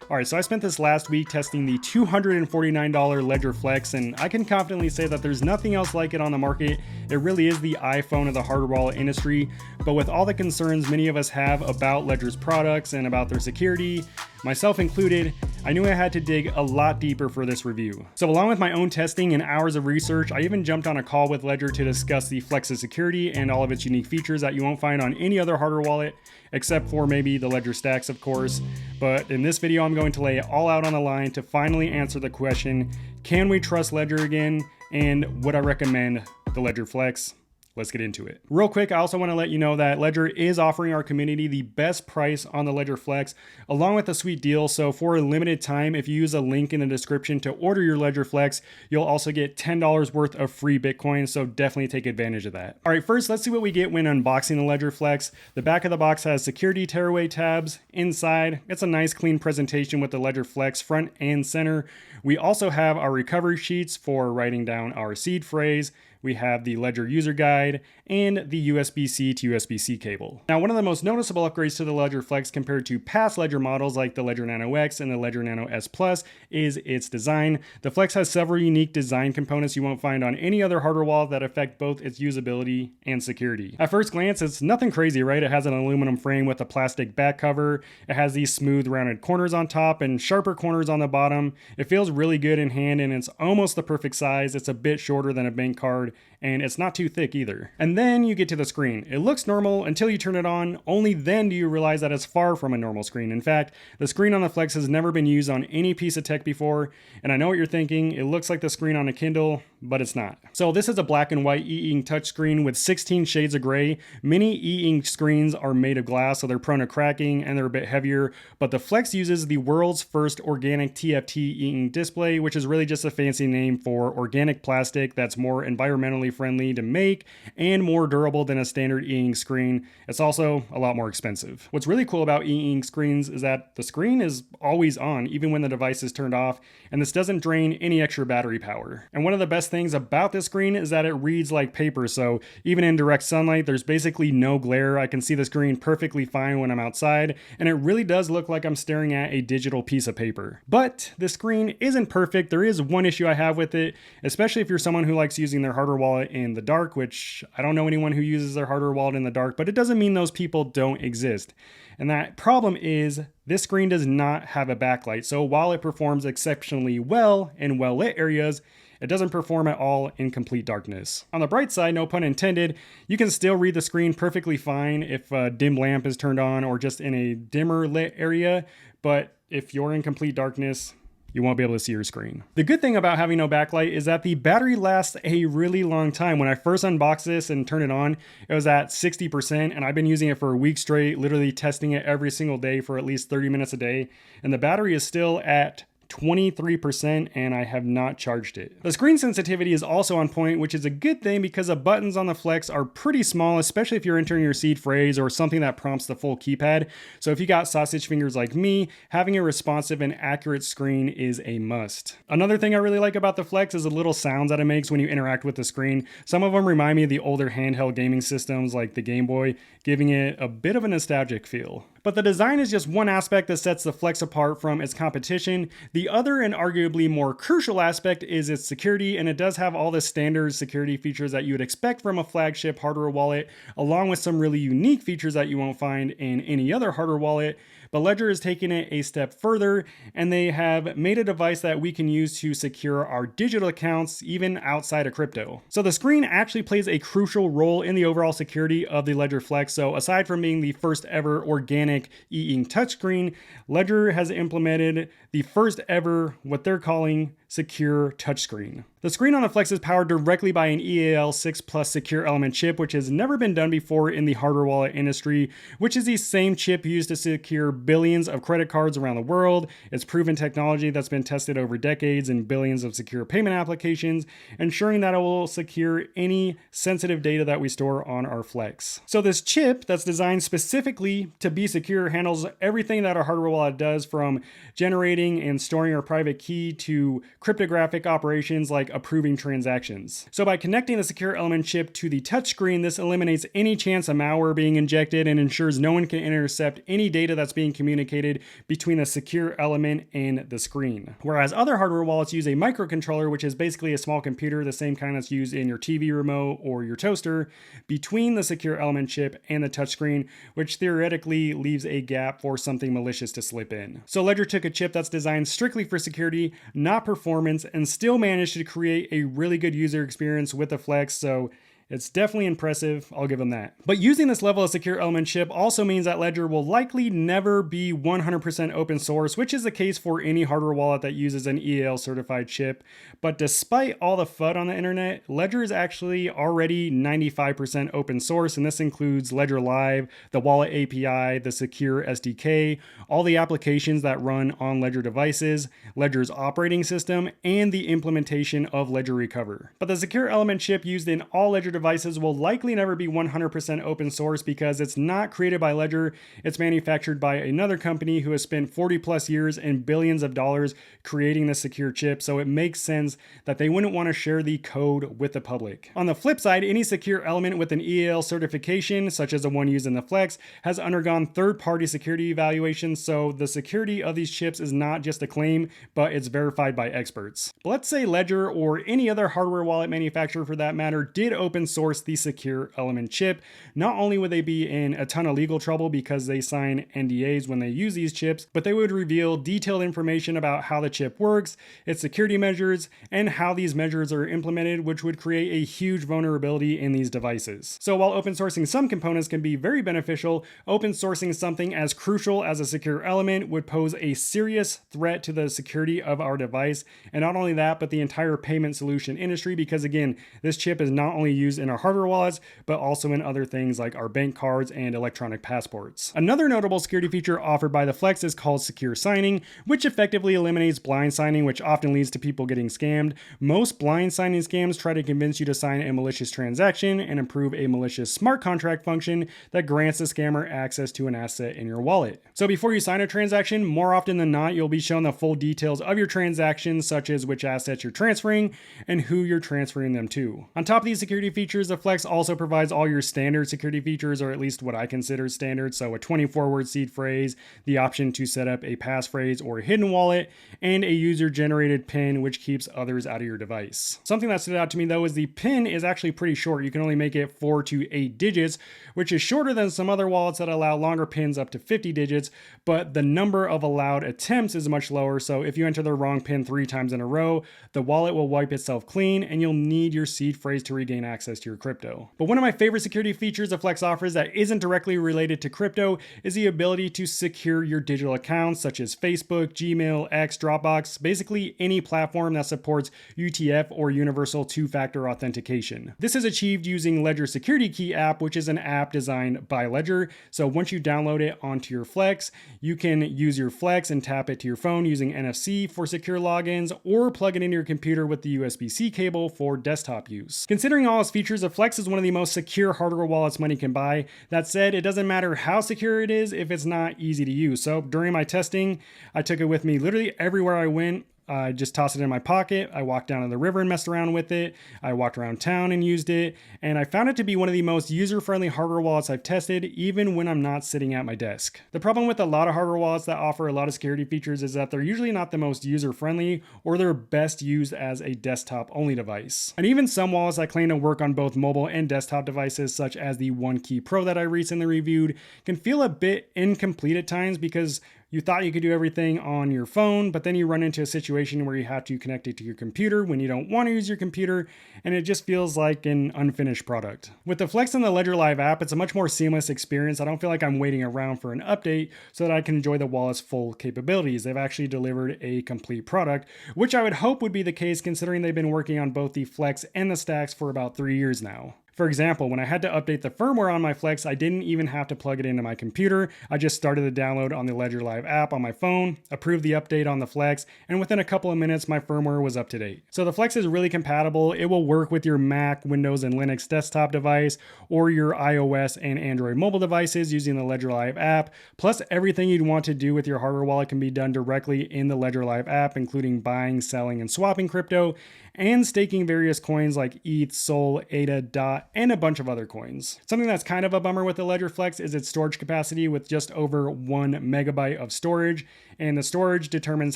All right, so I spent this last week testing the $249 Ledger Flex, and I can confidently say that there's nothing else like it on the market. It really is the iPhone of the hardware wallet industry, but with all the concerns many of us have about Ledger's products and about their security, myself included, I knew I had to dig a lot deeper for this review. So along with my own testing and hours of research, I even jumped on a call with Ledger to discuss the Flex's security and all of its unique features that you won't find on any other hardware wallet, except for maybe the Ledger Stacks, of course. But in this video, I'm going to lay it all out on the line to finally answer the question, can we trust Ledger again? And would I recommend the Ledger Flex? Let's get into it. Real quick, I also want to let you know that Ledger is offering our community the best price on the Ledger Flex, along with a sweet deal. So for a limited time, if you use a link in the description to order your Ledger Flex, you'll also get $10 worth of free Bitcoin. So definitely take advantage of that. All right, first, let's see what we get when unboxing the Ledger Flex. The back of the box has security tearaway tabs. Inside, it's a nice clean presentation with the Ledger Flex front and center. We also have our recovery sheets for writing down our seed phrase. We have the Ledger user guide and the USB-C to USB-C cable. Now, one of the most noticeable upgrades to the Ledger Flex compared to past Ledger models like the Ledger Nano X and the Ledger Nano S Plus is its design. The Flex has several unique design components you won't find on any other hardware wallet that affect both its usability and security. At first glance, it's nothing crazy, right? It has an aluminum frame with a plastic back cover. It has these smooth rounded corners on top and sharper corners on the bottom. It feels really good in hand and it's almost the perfect size. It's a bit shorter than a bank card, and it's not too thick either. And then you get to the screen. It looks normal until you turn it on. Only then do you realize that it's far from a normal screen. In fact, the screen on the Flex has never been used on any piece of tech before, and I know what you're thinking. It looks like the screen on a Kindle, but it's not. So this is a black and white e-ink touchscreen with 16 shades of gray. Many e-ink screens are made of glass, so they're prone to cracking and they're a bit heavier, but the Flex uses the world's first organic TFT e-ink display, which is really just a fancy name for organic plastic that's more environmentally friendly to make and more durable than a standard e-ink screen. It's also a lot more expensive. What's really cool about e-ink screens is that the screen is always on, even when the device is turned off, and this doesn't drain any extra battery power. And one of the best things about this screen is that it reads like paper, so even in direct sunlight, there's basically no glare. I can see the screen perfectly fine when I'm outside, and it really does look like I'm staring at a digital piece of paper. But the screen isn't perfect. There is one issue I have with it, especially if you're someone who likes using their hardware wallet in the dark, which I don't know anyone who uses their hardware wallet in the dark, but it doesn't mean those people don't exist. And that problem is this screen does not have a backlight. So while it performs exceptionally well in well-lit areas, it doesn't perform at all in complete darkness. On the bright side, no pun intended, you can still read the screen perfectly fine if a dim lamp is turned on or just in a dimmer lit area, but if you're in complete darkness, you won't be able to see your screen. The good thing about having no backlight is that the battery lasts a really long time. When I first unboxed this and turned it on, it was at 60%, and I've been using it for a week straight, literally testing it every single day for at least 30 minutes a day, and the battery is still at 23%, and I have not charged it. The screen sensitivity is also on point, which is a good thing because the buttons on the Flex are pretty small, especially if you're entering your seed phrase or something that prompts the full keypad. So if you got sausage fingers like me, having a responsive and accurate screen is a must. Another thing I really like about the Flex is the little sounds that it makes when you interact with the screen. Some of them remind me of the older handheld gaming systems like the Game Boy, giving it a bit of a nostalgic feel. But the design is just one aspect that sets the Flex apart from its competition. The other and arguably more crucial aspect is its security, and it does have all the standard security features that you would expect from a flagship hardware wallet, along with some really unique features that you won't find in any other hardware wallet. But Ledger is taking it a step further, and they have made a device that we can use to secure our digital accounts even outside of crypto. So the screen actually plays a crucial role in the overall security of the Ledger Flex. So aside from being the first ever organic e-ink touchscreen, Ledger has implemented the first ever, what they're calling, secure touchscreen. The screen on the Flex is powered directly by an EAL6 Plus secure element chip, which has never been done before in the hardware wallet industry, which is the same chip used to secure billions of credit cards around the world. It's proven technology that's been tested over decades in billions of secure payment applications, ensuring that it will secure any sensitive data that we store on our Flex. So this chip that's designed specifically to be secure handles everything that our hardware wallet does, from generating and storing our private key to cryptographic operations like approving transactions. So by connecting the secure element chip to the touchscreen, this eliminates any chance of malware being injected and ensures no one can intercept any data that's being communicated between the secure element and the screen. Whereas other hardware wallets use a microcontroller, which is basically a small computer, the same kind that's used in your TV remote or your toaster, between the secure element chip and the touchscreen, which theoretically leaves a gap for something malicious to slip in. So Ledger took a chip that's designed strictly for security, not performance, and still managed to create a really good user experience with the Flex, so it's definitely impressive, I'll give them that. But using this level of secure element chip also means that Ledger will likely never be 100% open source, which is the case for any hardware wallet that uses an EAL certified chip. But despite all the FUD on the internet, Ledger is actually already 95% open source, and this includes Ledger Live, the wallet API, the secure SDK, all the applications that run on Ledger devices, Ledger's operating system, and the implementation of Ledger Recover. But the secure element chip used in all Ledger devices will likely never be 100% open source because it's not created by Ledger. It's manufactured by another company who has spent 40 plus years and billions of dollars creating this secure chip, so it makes sense that they wouldn't want to share the code with the public. On the flip side, any secure element with an EAL certification, such as the one used in the Flex, has undergone third-party security evaluations, so the security of these chips is not just a claim, but it's verified by experts. But let's say Ledger, or any other hardware wallet manufacturer for that matter, did open source the secure element chip. Not only would they be in a ton of legal trouble because they sign NDAs when they use these chips, but they would reveal detailed information about how the chip works, its security measures, and how these measures are implemented, which would create a huge vulnerability in these devices. So while open sourcing some components can be very beneficial, open sourcing something as crucial as a secure element would pose a serious threat to the security of our device. And not only that, but the entire payment solution industry, because again, this chip is not only used in our hardware wallets, but also in other things like our bank cards and electronic passports. Another notable security feature offered by the Flex is called secure signing, which effectively eliminates blind signing, which often leads to people getting scammed. Most blind signing scams try to convince you to sign a malicious transaction and improve a malicious smart contract function that grants the scammer access to an asset in your wallet. So before you sign a transaction, more often than not, you'll be shown the full details of your transaction, such as which assets you're transferring and who you're transferring them to. On top of these security features, the Flex also provides all your standard security features, or at least what I consider standard. So a 24-word seed phrase, the option to set up a passphrase or a hidden wallet, and a user-generated PIN, which keeps others out of your device. Something that stood out to me though is the PIN is actually pretty short. You can only make it 4 to 8 digits, which is shorter than some other wallets that allow longer PINs up to 50 digits, but the number of allowed attempts is much lower. So if you enter the wrong PIN 3 times in a row, the wallet will wipe itself clean and you'll need your seed phrase to regain access to your crypto. But one of my favorite security features the Flex offers that isn't directly related to crypto is the ability to secure your digital accounts, such as Facebook, Gmail, X, Dropbox, basically any platform that supports UTF or Universal Two-Factor Authentication. This is achieved using Ledger Security Key app, which is an app designed by Ledger. So once you download it onto your Flex, you can use your Flex and tap it to your phone using NFC for secure logins, or plug it into your computer with the USB-C cable for desktop use. Considering all its features, the Flex is one of the most secure hardware wallets money can buy. That said, it doesn't matter how secure it is if it's not easy to use. So during my testing, I took it with me literally everywhere I went. I just tossed it in my pocket. I walked down to the river and messed around with it. I walked around town and used it. And I found it to be one of the most user-friendly hardware wallets I've tested, even when I'm not sitting at my desk. The problem with a lot of hardware wallets that offer a lot of security features is that they're usually not the most user-friendly, or they're best used as a desktop-only device. And even some wallets that claim to work on both mobile and desktop devices, such as the OneKey Pro that I recently reviewed, can feel a bit incomplete at times because you thought you could do everything on your phone, but then you run into a situation where you have to connect it to your computer when you don't want to use your computer, and it just feels like an unfinished product. With the Flex and the Ledger Live app, it's a much more seamless experience. I don't feel like I'm waiting around for an update so that I can enjoy the wallet's full capabilities. They've actually delivered a complete product, which I would hope would be the case considering they've been working on both the Flex and the Stacks for about 3 years now. For example, when I had to update the firmware on my Flex, I didn't even have to plug it into my computer. I just started the download on the Ledger Live app on my phone, approved the update on the Flex, and within a couple of minutes, my firmware was up to date. So the Flex is really compatible. It will work with your Mac, Windows, and Linux desktop device, or your iOS and Android mobile devices using the Ledger Live app. Plus, everything you'd want to do with your hardware wallet can be done directly in the Ledger Live app, including buying, selling, and swapping crypto, and staking various coins like ETH, SOL, ADA, DOT, and a bunch of other coins. Something that's kind of a bummer with the Ledger Flex is its storage capacity with just over 1 megabyte of storage, and the storage determines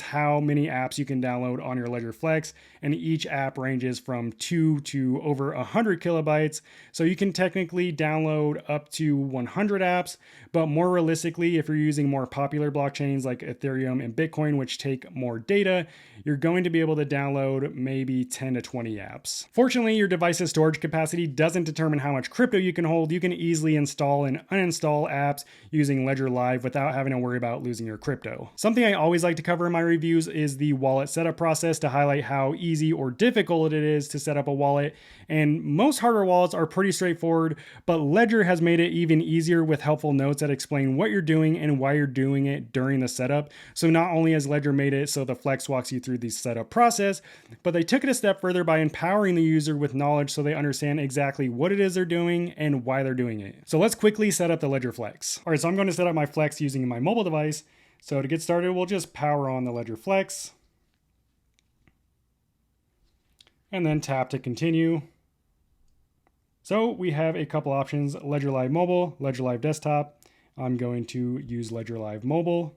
how many apps you can download on your Ledger Flex, and each app ranges from 2 to over 100 kilobytes, so you can technically download up to 100 apps, but more realistically, if you're using more popular blockchains like Ethereum and Bitcoin, which take more data, you're going to be able to download maybe 10 to 20 apps. Fortunately, your device's storage capacity doesn't determine how much crypto you can hold. You can easily install and uninstall apps using Ledger Live without having to worry about losing your crypto. Something I always like to cover in my reviews is the wallet setup process to highlight how easy or difficult it is to set up a wallet. And most hardware wallets are pretty straightforward, but Ledger has made it even easier with helpful notes that explain what you're doing and why you're doing it during the setup. So not only has Ledger made it so the Flex walks you through the setup process, but they took it a step further by empowering the user with knowledge so they understand exactly what it is they're doing and why they're doing it. So let's quickly set up the Ledger Flex. All right, so I'm going to set up my Flex using my mobile device. So to get started, we'll just power on the Ledger Flex and then tap to continue. So we have a couple options: Ledger Live Mobile, Ledger Live Desktop. I'm going to use Ledger Live Mobile.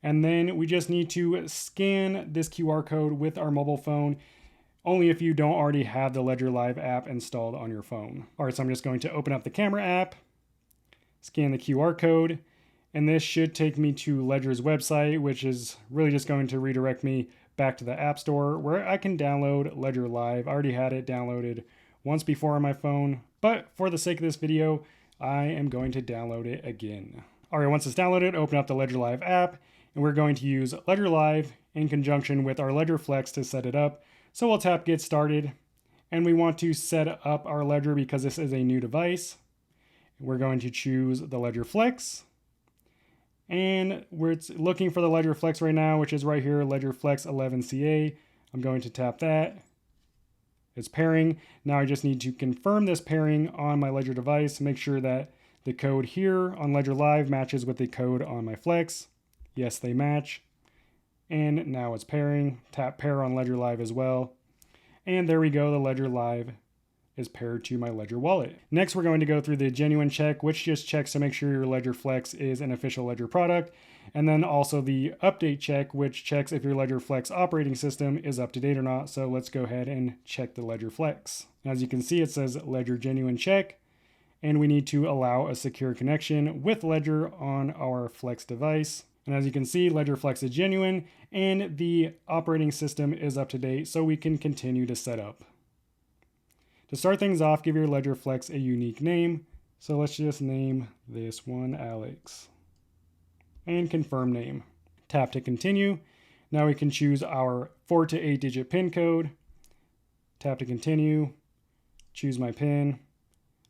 And then we just need to scan this QR code with our mobile phone, only if you don't already have the Ledger Live app installed on your phone. All right, so I'm just going to open up the camera app, scan the QR code, and this should take me to Ledger's website, which is really just going to redirect me back to the App Store where I can download Ledger Live. I already had it downloaded once before on my phone, but for the sake of this video, I am going to download it again. All right, once it's downloaded, open up the Ledger Live app, and we're going to use Ledger Live in conjunction with our Ledger Flex to set it up. So we'll tap Get Started, and we want to set up our Ledger because this is a new device. We're going to choose the Ledger Flex, and we're looking for the Ledger Flex right now, which is right here, Ledger Flex 11CA. I'm going to tap that. It's pairing. Now I just need to confirm this pairing on my Ledger device, make sure that the code here on Ledger Live matches with the code on my Flex. Yes, they match. And now it's pairing. Tap pair on Ledger Live as well. And there we go, the Ledger Live is paired to my Ledger wallet. Next, we're going to go through the genuine check, which just checks to make sure your Ledger Flex is an official Ledger product. And then also the update check, which checks if your Ledger Flex operating system is up to date or not. So let's go ahead and check the Ledger Flex. As you can see, it says Ledger genuine check, and we need to allow a secure connection with Ledger on our Flex device. And as you can see, Ledger Flex is genuine and the operating system is up to date, so we can continue to set up. To start things off, give your Ledger Flex a unique name. So let's just name this one Alex. And confirm name. Tap to continue. Now we can choose our 4 to 8 digit PIN code. Tap to continue. Choose my PIN.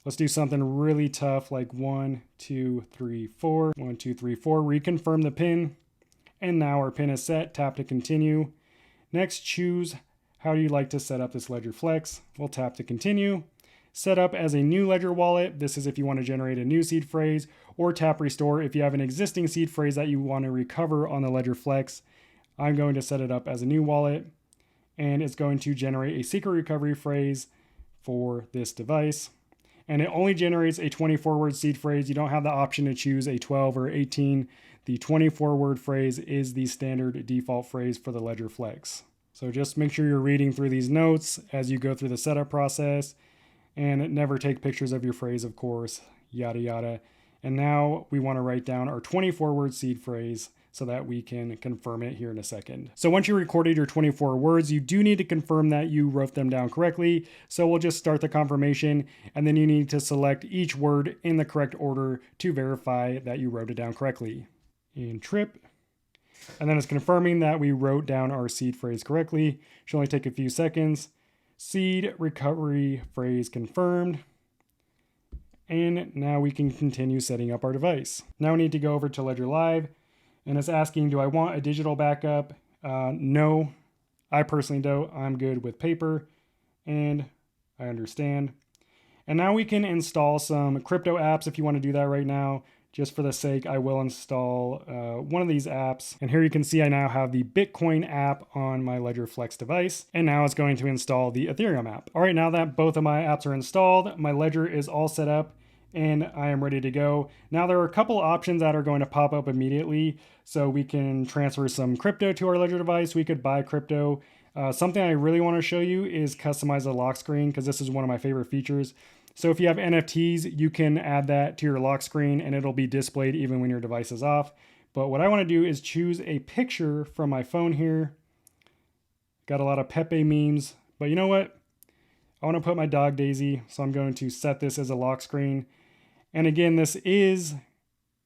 Let's do something really tough like 1, 2, 3, 4. 1, 2, 3, 4. Reconfirm the PIN. And now our PIN is set. Tap to continue. Next, choose how do you like to set up this Ledger Flex. We'll tap to continue. Set up as a new Ledger wallet. This is if you want to generate a new seed phrase, or tap restore if you have an existing seed phrase that you want to recover on the Ledger Flex. I'm going to set it up as a new wallet, and it's going to generate a secret recovery phrase for this device. And it only generates a 24-word seed phrase. You don't have the option to choose a 12 or 18. The 24-word phrase is the standard default phrase for the Ledger Flex. So just make sure you're reading through these notes as you go through the setup process, and never take pictures of your phrase, of course, yada yada. And now we want to write down our 24-word seed phrase so that we can confirm it here in a second. So once you recorded your 24 words, you do need to confirm that you wrote them down correctly. So we'll just start the confirmation, and then you need to select each word in the correct order to verify that you wrote it down correctly. And trip. And then it's confirming that we wrote down our seed phrase correctly. Should only take a few seconds. Seed recovery phrase confirmed. And now we can continue setting up our device. Now we need to go over to Ledger Live, and it's asking, do I want a digital backup? No, I personally don't. I'm good with paper, and I understand. And now we can install some crypto apps if you want to do that right now. Just for the sake, I will install one of these apps. And here you can see I now have the Bitcoin app on my Ledger Flex device. And now it's going to install the Ethereum app. All right, now that both of my apps are installed, my Ledger is all set up and I am ready to go. Now there are a couple options that are going to pop up immediately. So we can transfer some crypto to our Ledger device. We could buy crypto. Something I really want to show you is customize the lock screen, because this is one of my favorite features. So if you have NFTs, you can add that to your lock screen and it'll be displayed even when your device is off. But what I want to do is choose a picture from my phone here. Got a lot of Pepe memes, but you know what? I want to put my dog Daisy, so I'm going to set this as a lock screen. And again, this is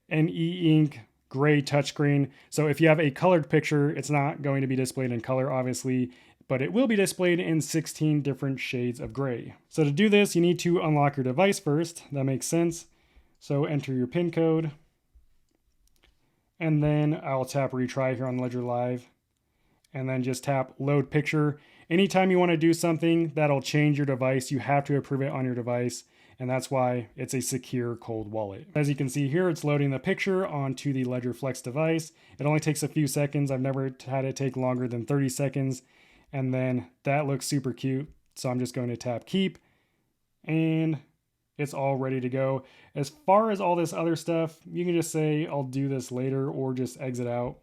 an e-ink gray touchscreen. So if you have a colored picture, it's not going to be displayed in color, obviously, but it will be displayed in 16 different shades of gray. So to do this, you need to unlock your device first. That makes sense. So enter your PIN code. And then I'll tap retry here on Ledger Live. And then just tap load picture. Anytime you want to do something that'll change your device, you have to approve it on your device. And that's why it's a secure cold wallet. As you can see here, it's loading the picture onto the Ledger Flex device. It only takes a few seconds. I've never had it take longer than 30 seconds. And then that looks super cute. So I'm just going to tap keep and it's all ready to go. As far as all this other stuff, you can just say, I'll do this later, or just exit out.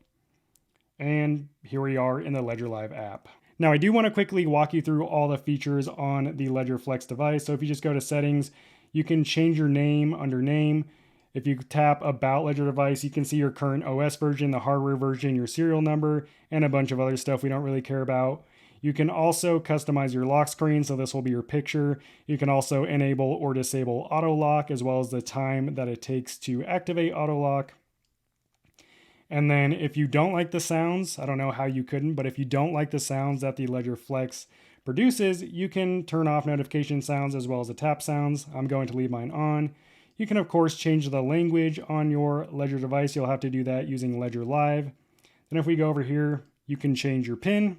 And here we are in the Ledger Live app. Now I do want to quickly walk you through all the features on the Ledger Flex device. So if you just go to settings, you can change your name under name. If you tap about Ledger device, you can see your current OS version, the hardware version, your serial number, and a bunch of other stuff we don't really care about. You can also customize your lock screen, so this will be your picture. You can also enable or disable auto lock, as well as the time that it takes to activate auto lock. And then if you don't like the sounds, I don't know how you couldn't, but if you don't like the sounds that the Ledger Flex produces, you can turn off notification sounds as well as the tap sounds. I'm going to leave mine on. You can of course change the language on your Ledger device. You'll have to do that using Ledger Live. Then if we go over here, you can change your PIN.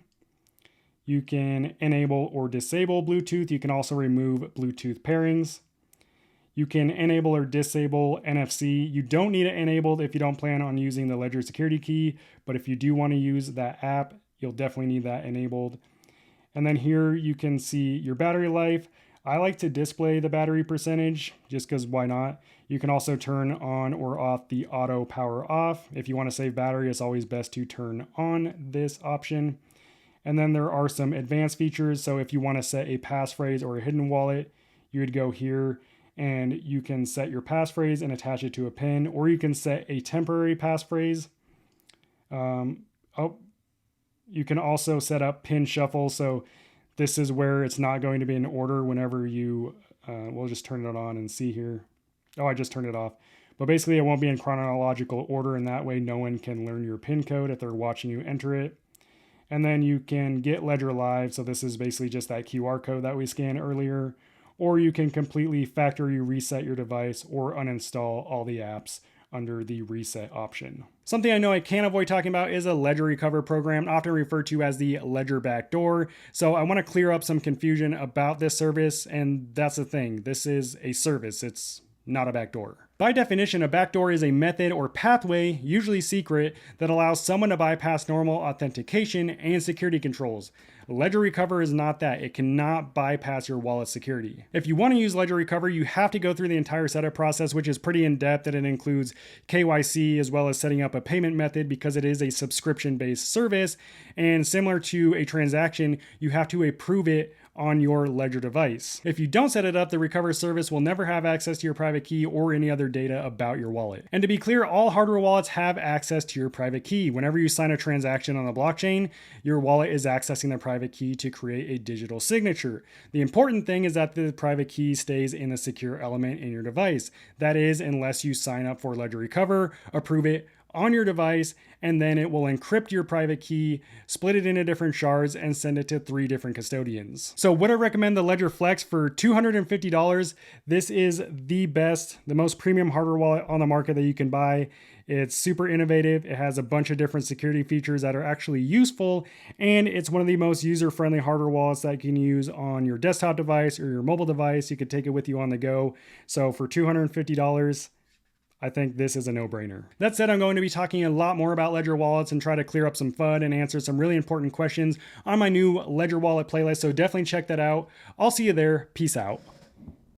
You can enable or disable Bluetooth. You can also remove Bluetooth pairings. You can enable or disable NFC. You don't need it enabled if you don't plan on using the Ledger security key, but if you do want to use that app, you'll definitely need that enabled. And then here you can see your battery life. I like to display the battery percentage just because why not? You can also turn on or off the auto power off. If you want to save battery, it's always best to turn on this option. And then there are some advanced features. So if you want to set a passphrase or a hidden wallet, you would go here and you can set your passphrase and attach it to a PIN, or you can set a temporary passphrase. You can also set up PIN shuffle. So this is where it's not going to be in order whenever you, we'll just turn it on and see here. Oh, I just turned it off. But basically it won't be in chronological order, and that way no one can learn your PIN code if they're watching you enter it. And then you can get Ledger Live. So this is basically just that QR code that we scanned earlier. Or you can completely factory reset your device or uninstall all the apps under the reset option. Something I know I can't avoid talking about is a Ledger Recover program, often referred to as the Ledger Backdoor. So I want to clear up some confusion about this service, and that's the thing. This is a service. It's not a backdoor. By definition, a backdoor is a method or pathway, usually secret, that allows someone to bypass normal authentication and security controls. Ledger Recover is not that. It cannot bypass your wallet security. If you want to use Ledger Recover, you have to go through the entire setup process, which is pretty in-depth, and it includes KYC as well as setting up a payment method because it is a subscription-based service. And similar to a transaction, you have to approve it on your Ledger device. If you don't set it up, the Recover service will never have access to your private key or any other data about your wallet. And to be clear, all hardware wallets have access to your private key. Whenever you sign a transaction on the blockchain, your wallet is accessing the private key to create a digital signature. The important thing is that the private key stays in the secure element in your device. That is, unless you sign up for Ledger Recover, approve it on your device, and then it will encrypt your private key, split it into different shards, and send it to 3 different custodians. So would I recommend the Ledger Flex for $250? This is the best, the most premium hardware wallet on the market that you can buy. It's super innovative. It has a bunch of different security features that are actually useful, and it's one of the most user-friendly hardware wallets that you can use on your desktop device or your mobile device. You could take it with you on the go. So for $250, I think this is a no-brainer. That said, I'm going to be talking a lot more about Ledger wallets and try to clear up some FUD and answer some really important questions on my new Ledger wallet playlist, so definitely check that out. I'll see you there. Peace out.